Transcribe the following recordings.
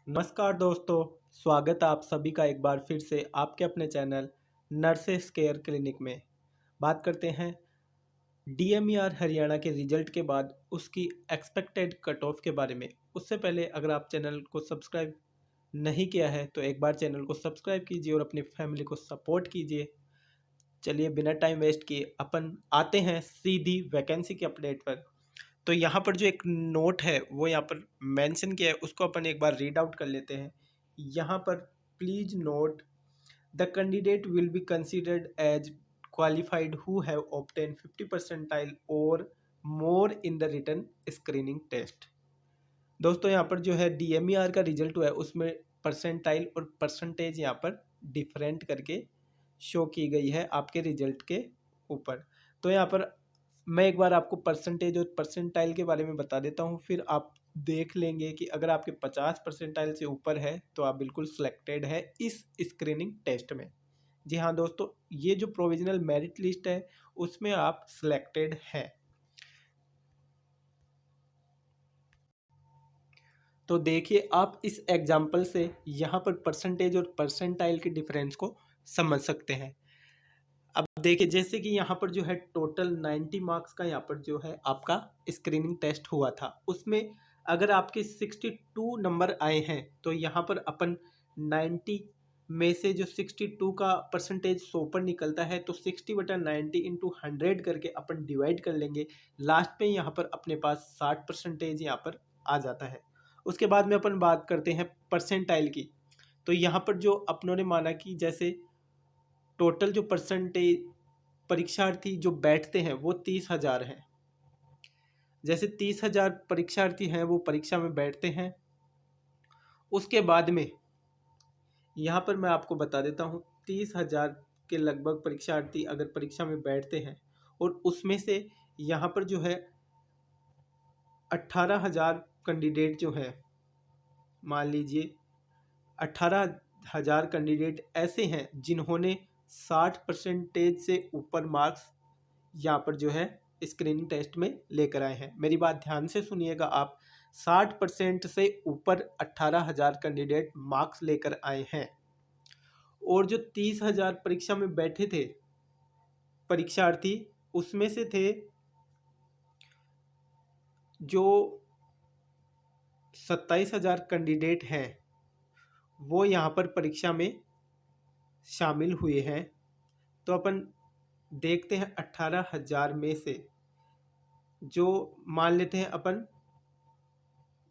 नमस्कार दोस्तों, स्वागत है आप सभी का एक बार फिर से आपके अपने चैनल नर्सेस केयर क्लिनिक में। बात करते हैं डीएमईआर हरियाणा के रिजल्ट के बाद उसकी एक्सपेक्टेड कट ऑफ के बारे में। उससे पहले अगर आप चैनल को सब्सक्राइब नहीं किया है तो एक बार चैनल को सब्सक्राइब कीजिए और अपनी फैमिली को सपोर्ट कीजिए। चलिए बिना टाइम वेस्ट किए अपन आते हैं सीधी वैकेंसी के अपडेट पर। तो यहाँ पर जो एक नोट है वो यहाँ पर मेंशन किया है, उसको अपन एक बार रीड आउट कर लेते हैं। यहाँ पर please note the candidate will be considered as qualified who have obtain 50 percentile और more in the written screening test. दोस्तों यहाँ पर जो है डीएमईआर का रिजल्ट हुआ है उसमें परसेंटाइल और परसेंटेज यहाँ पर डिफरेंट करके शो की गई है आपके रिजल्ट के ऊपर। तो यहाँ पर मैं एक बार आपको परसेंटेज और परसेंटाइल के बारे में बता देता हूँ, फिर आप देख लेंगे कि अगर आपके 50 परसेंटाइल से ऊपर है तो आप बिल्कुल सिलेक्टेड है इस स्क्रीनिंग टेस्ट में। जी हाँ दोस्तों, ये जो प्रोविजनल मेरिट लिस्ट है उसमें आप सिलेक्टेड हैं। तो देखिए आप इस एग्जाम्पल से यहाँ पर परसेंटेज और परसेंटाइल के डिफरेंस को समझ सकते हैं। अब देखिए जैसे कि यहाँ पर जो है टोटल 90 मार्क्स का यहाँ पर जो है आपका स्क्रीनिंग टेस्ट हुआ था, उसमें अगर आपके 62 नंबर आए हैं तो यहाँ पर अपन 90 में से जो 62 का परसेंटेज 100 पर निकलता है तो 60/90 इंटू 100 करके अपन डिवाइड कर लेंगे। लास्ट में यहाँ पर अपने पास 60 परसेंटेज यहाँ पर आ जाता है। उसके बाद में अपन बात करते हैं परसेंटाइल की। तो यहाँ पर जो अपनों ने माना कि जैसे टोटल जो परसेंटेज परीक्षार्थी जो बैठते हैं वो 30,000 हैं। जैसे 30,000 परीक्षार्थी हैं वो परीक्षा में बैठते हैं, उसके बाद में यहाँ पर मैं आपको बता देता हूँ 30,000 के लगभग परीक्षार्थी अगर परीक्षा में बैठते हैं और उसमें से यहाँ पर जो है 18,000 कैंडिडेट जो है, मान लीजिए 18,000 कैंडिडेट ऐसे हैं जिन्होंने 60 परसेंटेज से ऊपर मार्क्स यहाँ पर जो है स्क्रीनिंग टेस्ट में लेकर आए हैं। मेरी बात ध्यान से सुनिएगा आप, 60% से ऊपर 18,000 कैंडिडेट मार्क्स लेकर आए हैं और जो 30,000 परीक्षा में बैठे थे परीक्षार्थी उसमें से थे जो 27,000 कैंडिडेट हैं वो यहाँ पर परीक्षा में शामिल हुए हैं। तो अपन देखते हैं 18,000 में से जो मान लेते हैं अपन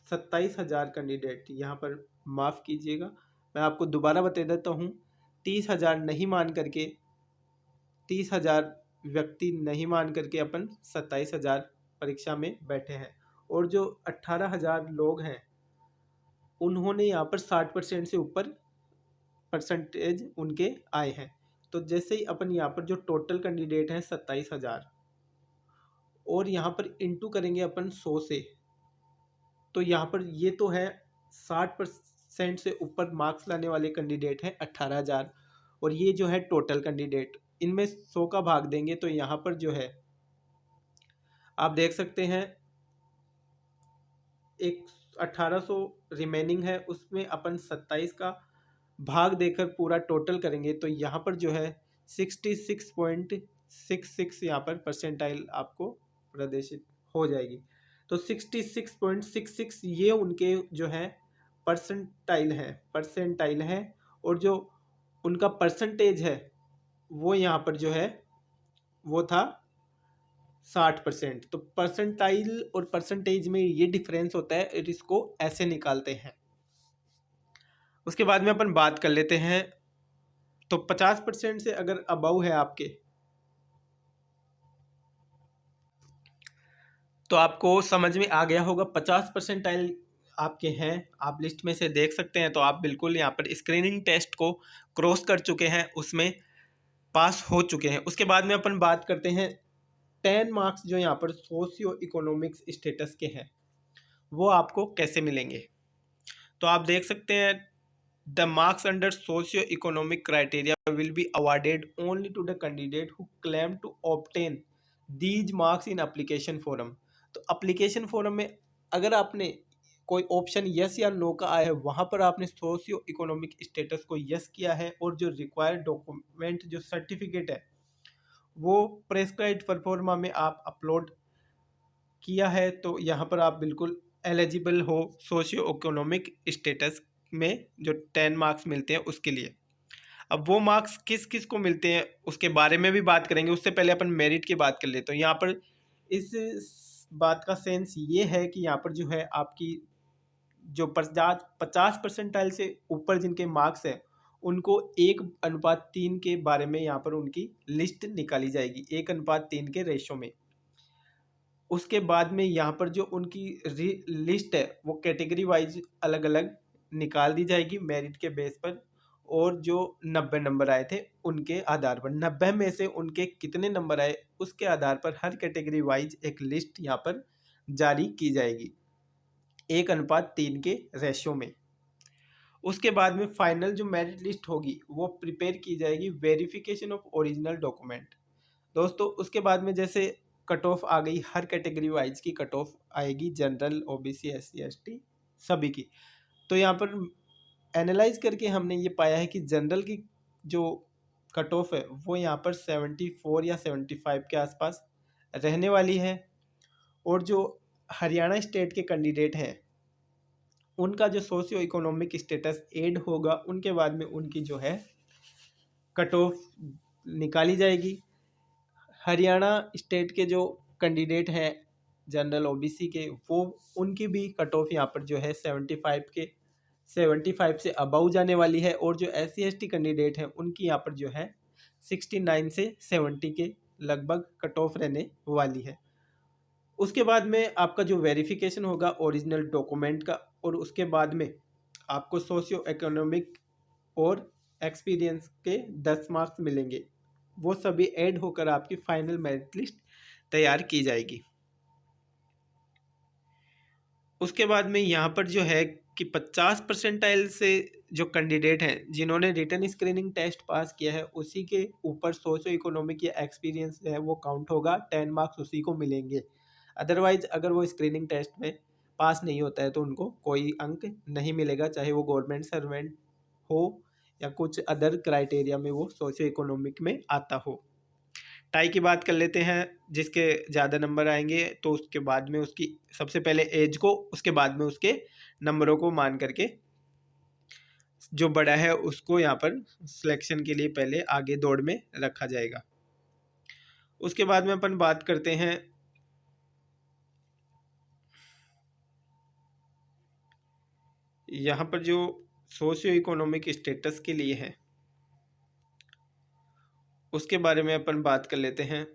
27,000 कैंडिडेट, यहाँ पर माफ़ कीजिएगा मैं आपको दोबारा बता देता हूँ। 30,000 नहीं मान करके 30,000 व्यक्ति नहीं मान करके अपन 27,000 परीक्षा में बैठे हैं और जो 18,000 लोग हैं उन्होंने यहाँ पर 60% से ऊपर परसेंटेज उनके आए हैं। तो जैसे ही अपन यहाँ पर जो टोटल कैंडिडेट हैं 27,000 और यहाँ पर इंटू करेंगे अपन 100 से, तो यहाँ पर ये तो है 60% से ऊपर मार्क्स लाने वाले कैंडिडेट हैं 18,000 और ये जो है टोटल कैंडिडेट, इनमें 100 का भाग देंगे तो यहाँ पर जो है आप देख सकते हैं एक 1,800 रिमेनिंग है, उसमें अपन 27 का भाग देकर पूरा टोटल करेंगे तो यहाँ पर जो है 66.66 यहाँ पर परसेंटाइल आपको प्रदर्शित हो जाएगी। तो 66.66 ये उनके जो है परसेंटाइल है और जो उनका परसेंटेज है वो यहाँ पर जो है वो था 60%। तो परसेंटाइल और परसेंटेज में ये डिफरेंस होता है और इसको ऐसे निकालते हैं। उसके बाद में अपन बात कर लेते हैं तो 50% से अगर अबव है आपके तो आपको समझ में आ गया होगा। 50 परसेंटाइल आपके हैं, आप लिस्ट में से देख सकते हैं, तो आप बिल्कुल यहाँ पर स्क्रीनिंग टेस्ट को क्रॉस कर चुके हैं, उसमें पास हो चुके हैं। उसके बाद में अपन बात करते हैं 10 मार्क्स जो यहाँ पर सोशियो इकोनॉमिक्स स्टेटस के हैं वो आपको कैसे मिलेंगे। तो आप देख सकते हैं the marks under socio economic criteria will be awarded only to the candidate who claim to obtain these marks in application form. तो एप्लीकेशन फॉरम में अगर आपने कोई ऑप्शन यस या नो का आया है वहाँ पर आपने सोशियो इकोनॉमिक स्टेटस को यस किया है, और जो रिक्वायर्ड डॉक्यूमेंट जो सर्टिफिकेट है वो प्रेस्क्राइब्ड परफॉर्मा में आप अपलोड किया है, तो यहाँ पर आप बिल्कुल एलिजिबल हो सोशियो इकोनॉमिक स्टेटस में जो 10 मार्क्स मिलते हैं उसके लिए। अब वो मार्क्स किस किस को मिलते हैं उसके बारे में भी बात करेंगे, उससे पहले अपन मेरिट की बात कर लेते हैं। यहाँ पर इस बात का सेंस ये है कि यहाँ पर जो है आपकी जो 50% से ऊपर जिनके मार्क्स हैं उनको 1:3 के बारे में यहाँ पर उनकी लिस्ट निकाली जाएगी, 1:3 के रेशो में। उसके बाद में यहाँ पर जो उनकी लिस्ट है वो कैटेगरी वाइज अलग अलग निकाल दी जाएगी मेरिट के बेस पर, और जो 90 नंबर आए थे उनके आधार पर 90 में से उनके कितने नंबर आए उसके आधार पर हर कैटेगरी वाइज एक लिस्ट यहाँ पर जारी की जाएगी 1:3 के रेशियो में। उसके बाद में फाइनल जो मेरिट लिस्ट होगी वो प्रिपेयर की जाएगी वेरिफिकेशन ऑफ ओरिजिनल डॉक्यूमेंट। दोस्तों उसके बाद में जैसे कट ऑफ आ गई, हर कैटेगरी वाइज की कट ऑफ आएगी, जनरल, ओबीसी, एससी, एसटी सभी की। तो यहाँ पर एनालाइज करके हमने ये पाया है कि जनरल की जो कट ऑफ है वो यहाँ पर 74 या 75 के आसपास रहने वाली है, और जो हरियाणा स्टेट के कैंडिडेट हैं उनका जो सोशियो इकोनॉमिक स्टेटस ऐड होगा उनके बाद में उनकी जो है कट ऑफ निकाली जाएगी। हरियाणा स्टेट के जो कैंडिडेट हैं जनरल ओबीसी के, वो उनकी भी कट ऑफ यहाँ पर जो है 75 से अबव जाने वाली है, और जो एससी एसटी कैंडिडेट हैं उनकी यहाँ पर जो है 69 से 70 के लगभग कट ऑफ रहने वाली है। उसके बाद में आपका जो वेरिफिकेशन होगा ओरिजिनल डॉक्यूमेंट का, और उसके बाद में आपको सोशियो इकोनॉमिक और एक्सपीरियंस के 10 मार्क्स मिलेंगे, वो सभी ऐड होकर आपकी फाइनल मेरिट लिस्ट तैयार की जाएगी। उसके बाद में यहाँ पर जो है कि 50% से जो कैंडिडेट हैं जिन्होंने रिटन स्क्रीनिंग टेस्ट पास किया है उसी के ऊपर सोशो इकोनॉमिक या एक्सपीरियंस है वो काउंट होगा, 10 मार्क्स उसी को मिलेंगे। अदरवाइज अगर वो स्क्रीनिंग टेस्ट में पास नहीं होता है तो उनको कोई अंक नहीं मिलेगा, चाहे वो गवर्नमेंट सर्वेंट हो या कुछ अदर क्राइटेरिया में वो सोशो इकोनॉमिक में आता हो। टाई की बात कर लेते हैं, जिसके ज़्यादा नंबर आएंगे तो उसके बाद में उसकी सबसे पहले एज को, उसके बाद में उसके नंबरों को मान करके जो बड़ा है उसको यहाँ पर सिलेक्शन के लिए पहले आगे दौड़ में रखा जाएगा। उसके बाद में अपन बात करते हैं यहाँ पर जो सोशियो इकोनॉमिक स्टेटस के लिए है उसके बारे में अपन बात कर लेते हैं।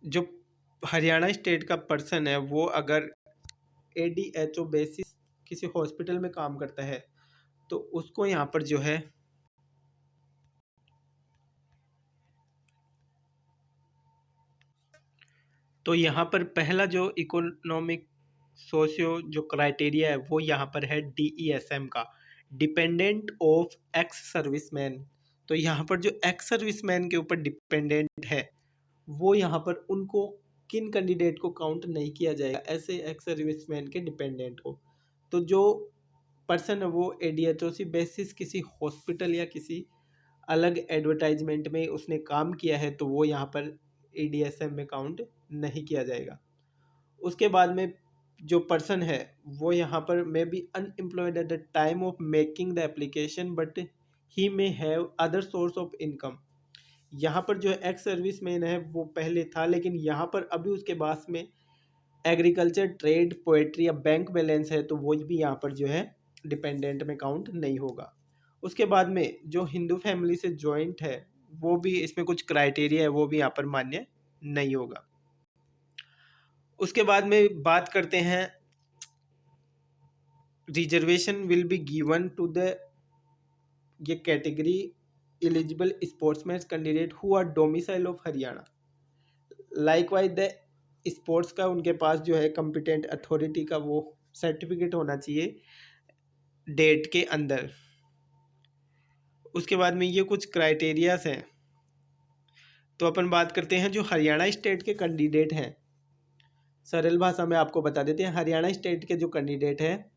जो हरियाणा स्टेट का पर्सन है वो अगर एडीएचओ बेसिस किसी हॉस्पिटल में काम करता है तो उसको यहाँ पर जो है तो यहाँ पर पहला जो इकोनॉमिक सोशियो जो क्राइटेरिया है वो यहाँ पर है डीईएसएम का, डिपेंडेंट ऑफ एक्स सर्विसमैन। तो यहाँ पर जो एक्स सर्विसमैन के ऊपर डिपेंडेंट है वो यहाँ पर उनको किन कैंडिडेट को काउंट नहीं किया जाएगा, ऐसे एक्स सर्विसमैन के डिपेंडेंट को। तो जो पर्सन है वो एडीएचओसी बेसिस किसी हॉस्पिटल या किसी अलग एडवर्टाइजमेंट में उसने काम किया है तो वो यहाँ पर एडीएसएम में काउंट नहीं किया जाएगा। उसके बाद में जो पर्सन है वो यहाँ पर may be unemployed at the time of making the application but he may have other source of income. यहाँ पर जो एक्स सर्विस मैन है वो पहले था लेकिन यहाँ पर अभी उसके पास में एग्रीकल्चर, ट्रेड, पोएट्री या बैंक बैलेंस है तो वो भी यहाँ पर जो है डिपेंडेंट में काउंट नहीं होगा। उसके बाद में जो हिंदू फैमिली से जॉइंट है वो भी इसमें कुछ क्राइटेरिया है वो भी यहाँ पर मान्य नहीं होगा। उसके बाद में बात करते हैं reservation will be given to the ये category eligible sportsman candidate who are domicile of Haryana. Likewise the sports का उनके पास जो है कॉम्पिटेंट अथॉरिटी का वो सर्टिफिकेट होना चाहिए डेट के अंदर। उसके बाद में ये कुछ क्राइटेरियाज हैं तो अपन बात करते हैं जो हरियाणा स्टेट के कैंडिडेट हैं, सरल भाषा में आपको बता देते हैं। हरियाणा स्टेट के जो कैंडिडेट हैं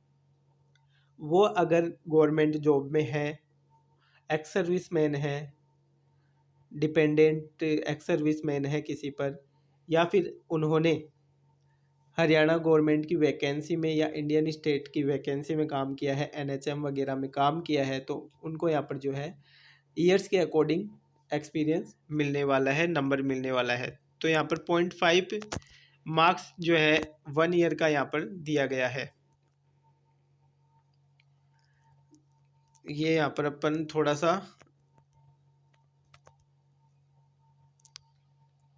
वो अगर गवर्नमेंट जॉब में है, एक्स सर्विस मैन है, डिपेंडेंट एक्स सर्विस मैन है किसी पर, या फिर उन्होंने हरियाणा गवर्नमेंट की वैकेंसी में या इंडियन स्टेट की वैकेंसी में काम किया है, एनएचएम वगैरह में काम किया है, तो उनको यहाँ पर जो है ईयर्स के अकॉर्डिंग एक्सपीरियंस मिलने वाला है, नंबर मिलने वाला है। तो यहाँ पर 0.5 मार्क्स जो है 1 ईयर का यहाँ पर दिया गया है। ये यहाँ पर अपन थोड़ा सा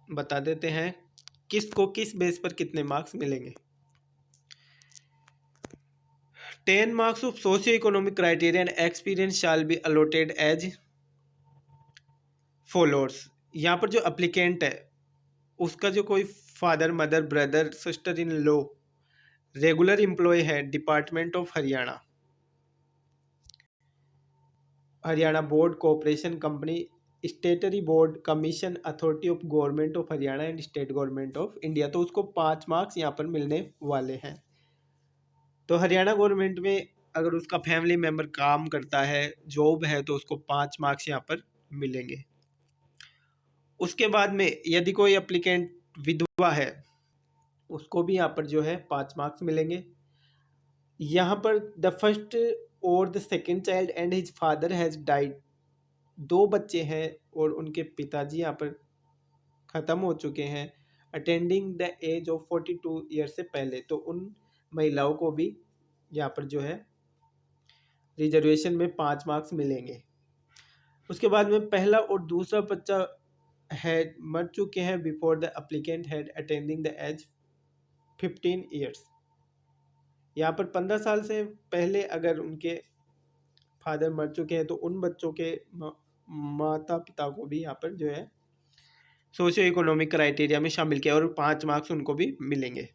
बता देते हैं किसको किस बेस पर कितने मार्क्स मिलेंगे। 10 marks of socio-economic criteria and experience shall be allotted as follows। यहाँ पर जो अप्लीकेंट है उसका जो कोई father, mother, brother, sister in law regular employ है department of Haryana, Haryana board, corporation, company, statutory board, commission, authority of government of Haryana and state government of India, तो उसको 5 मार्क्स यहाँ पर मिलने वाले हैं। तो हरियाणा गवर्नमेंट में अगर उसका फैमिली मेम्बर काम करता है, जॉब है, तो उसको 5 मार्क्स यहाँ पर मिलेंगे। उसके बाद में यदि कोई एप्लीकेंट विधवा है उसको भी यहाँ पर जो है 5 मार्क्स मिलेंगे। यहाँ पर द फर्स्ट और the second child and his father has died, 2 बच्चे हैं और उनके पिताजी यहाँ पर ख़त्म हो चुके हैं, attending the age of 42 year से पहले, तो उन महिलाओं को भी यहाँ पर जो है रिजर्वेशन में 5 मार्क्स मिलेंगे। उसके बाद में पहला और दूसरा बच्चा है मर चुके हैं before the applicant had attending the age 15 years, यहाँ पर 15 साल से पहले अगर उनके फादर मर चुके हैं तो उन बच्चों के माता पिता को भी यहाँ पर जो है सोशियो इकोनॉमिक क्राइटेरिया में शामिल किया और 5 मार्क्स उनको भी मिलेंगे।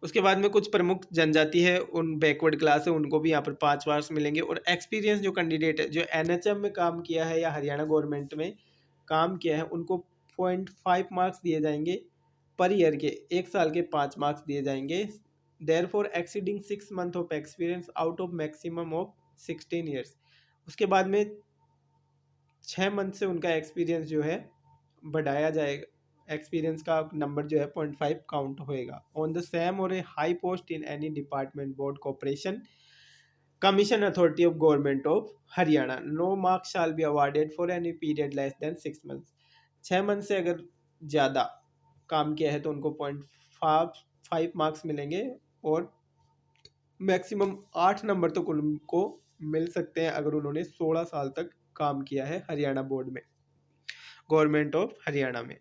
उसके बाद में कुछ प्रमुख जनजाति है, उन बैकवर्ड क्लास है, उनको भी यहाँ पर 5 मार्क्स मिलेंगे। और एक्सपीरियंस जो कैंडिडेट है जो एनएचएम में काम किया है या हरियाणा गवर्नमेंट में काम किया है उनको 0.5 मार्क्स दिए जाएंगे पर ईयर के, 1 साल के 5 मार्क्स दिए जाएंगे। Therefore exceeding 6 month of experience out of maximum of 16 years. उसके बाद में 6 मंथ से उनका एक्सपीरियंस जो है बढ़ाया जाएगा, एक्सपीरियंस का नंबर जो है 0.5 काउंट होएगा। ऑन द सेम और a high post in any department, board, corporation, commission, authority of government of Haryana, no marks shall be awarded for any period less than 6 months. 6 month से अगर ज़्यादा काम किया है तो उनको 0.5 मार्क्स मिलेंगे और मैक्सिमम 8 नंबर तक उनको मिल सकते हैं अगर उन्होंने 16 साल तक काम किया है हरियाणा बोर्ड में, गवर्नमेंट ऑफ हरियाणा में।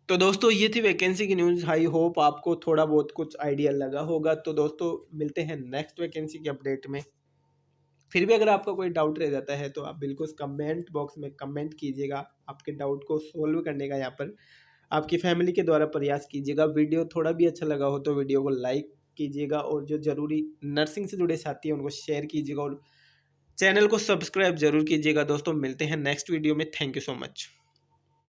तो दोस्तों ये थी वैकेंसी की न्यूज़। आई होप आपको थोड़ा बहुत कुछ आइडिया लगा होगा। तो दोस्तों मिलते हैं नेक्स्ट वैकेंसी के अपडेट में। फिर भी अगर आपका कोई डाउट रह जाता है तो आप बिल्कुल कमेंट बॉक्स में कमेंट कीजिएगा, आपके डाउट को सोल्व करने का यहाँ पर आपकी फैमिली के द्वारा प्रयास कीजिएगा। वीडियो थोड़ा भी अच्छा लगा हो तो वीडियो को लाइक कीजिएगा और जो ज़रूरी नर्सिंग से जुड़े साथी हैं उनको शेयर कीजिएगा और चैनल को सब्सक्राइब जरूर कीजिएगा। दोस्तों मिलते हैं नेक्स्ट वीडियो में। Thank you so much.